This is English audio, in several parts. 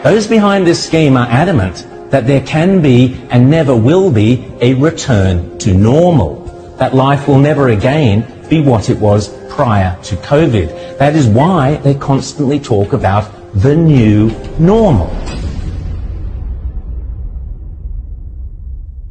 Those behind this scheme are adamant that there can be and never will be a return to normal, that life will never again be what it was prior to COVID. That is why they constantly talk about the new normal.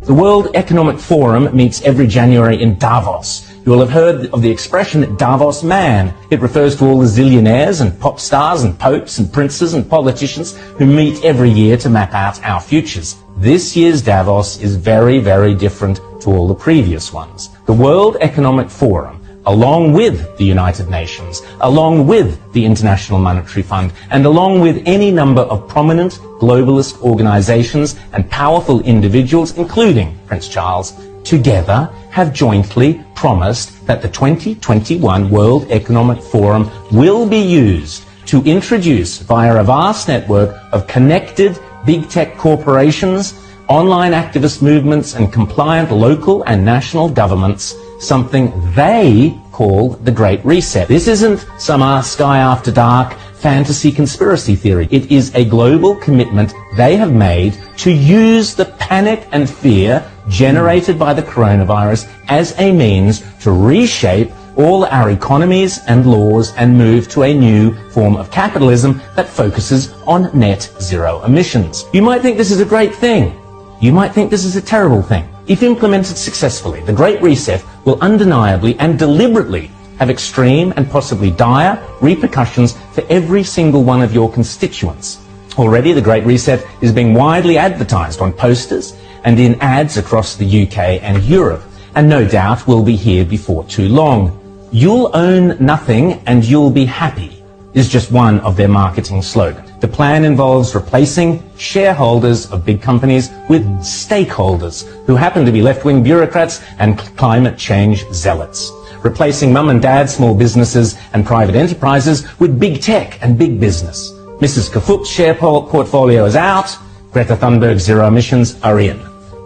The World Economic Forum meets every January in Davos. You will have heard of the expression Davos man. It refers to all the zillionaires and pop stars and popes and princes and politicians who meet every year to map out our futures. This year's Davos is very, very different to all the previous ones. The World Economic Forum, along with the United Nations, along with the International Monetary Fund, and along with any number of prominent globalist organizations and powerful individuals, including Prince Charles, together have jointly promised that the 2021 World Economic Forum will be used to introduce, via a vast network of connected big tech corporations, online activist movements, and compliant local and national governments, something they call the Great Reset. This isn't some Sky After Dark fantasy conspiracy theory. It is a global commitment they have made to use the panic and fear generated by the coronavirus as a means to reshape all our economies and laws and move to a new form of capitalism that focuses on net zero emissions. You might think this is a great thing. You might think this is a terrible thing. If implemented successfully, the Great Reset will undeniably and deliberately have extreme and possibly dire repercussions for every single one of your constituents. Already, the Great Reset is being widely advertised on posters and in ads across the UK and Europe, and no doubt will be here before too long. You'll own nothing and you'll be happy is just one of their marketing slogans. The plan involves replacing shareholders of big companies with stakeholders who happen to be left-wing bureaucrats and climate change zealots. Replacing mum and dad small businesses and private enterprises with big tech and big business. Mrs. Kafup's share portfolio is out. Greta Thunberg's zero emissions are in.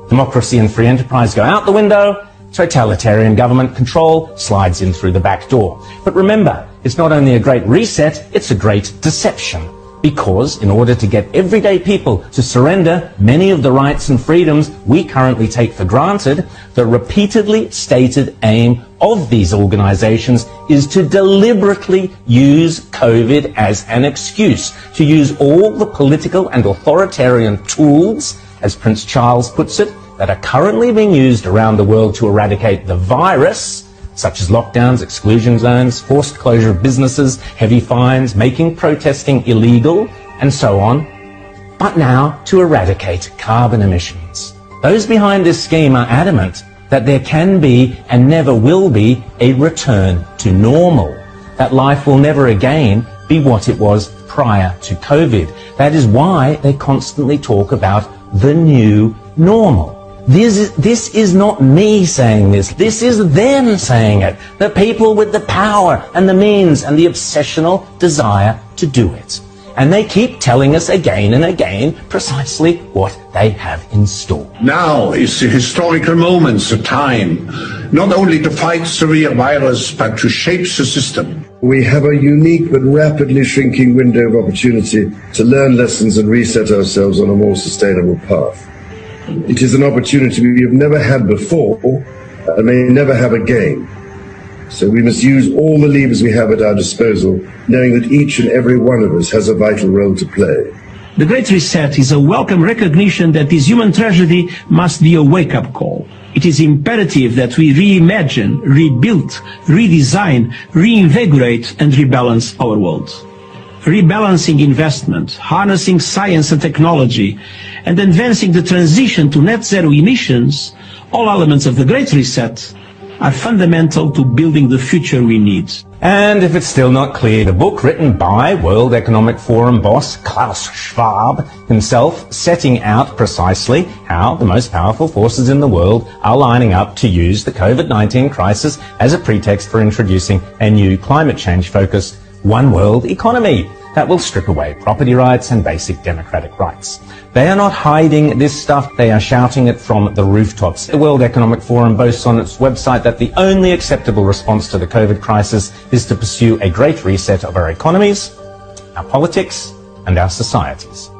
Democracy and free enterprise go out the window. Totalitarian government control slides in through the back door. But remember, it's not only a great reset, it's a great deception. Because in order to get everyday people to surrender many of the rights and freedoms we currently take for granted, the repeatedly stated aim of these organizations is to deliberately use COVID as an excuse, to use all the political and authoritarian tools, as Prince Charles puts it, that are currently being used around the world to eradicate the virus, such as lockdowns, exclusion zones, forced closure of businesses, heavy fines, making protesting illegal, and so on, but now to eradicate carbon emissions. Those behind this scheme are adamant that there can be and never will be a return to normal, that life will never again be what it was prior to COVID. That is why they constantly talk about the new normal. This is not me saying this. This is them saying it. The people with the power and the means and the obsessional desire to do it. And they keep telling us again and again precisely what they have in store. Now is the historical moment, the time, not only to fight the severe virus, but to shape the system. We have a unique but rapidly shrinking window of opportunity to learn lessons and reset ourselves on a more sustainable path. It is an opportunity we have never had before and may never have again. So we must use all the levers we have at our disposal, knowing that each and every one of us has a vital role to play. The Great Reset is a welcome recognition that this human tragedy must be a wake-up call. It is imperative that we reimagine, rebuild, redesign, reinvigorate and rebalance our world. Rebalancing investment, harnessing science and technology, and advancing the transition to net zero emissions, all elements of the Great Reset, are fundamental to building the future we need. And if it's still not clear, the book written by World Economic Forum boss Klaus Schwab himself, setting out precisely how the most powerful forces in the world are lining up to use the COVID-19 crisis as a pretext for introducing a new climate change-focused one world economy that will strip away property rights and basic democratic rights. They are not hiding this stuff, they are shouting it from the rooftops. The World Economic Forum boasts on its website that the only acceptable response to the COVID crisis is to pursue a great reset of our economies, our politics, and our societies.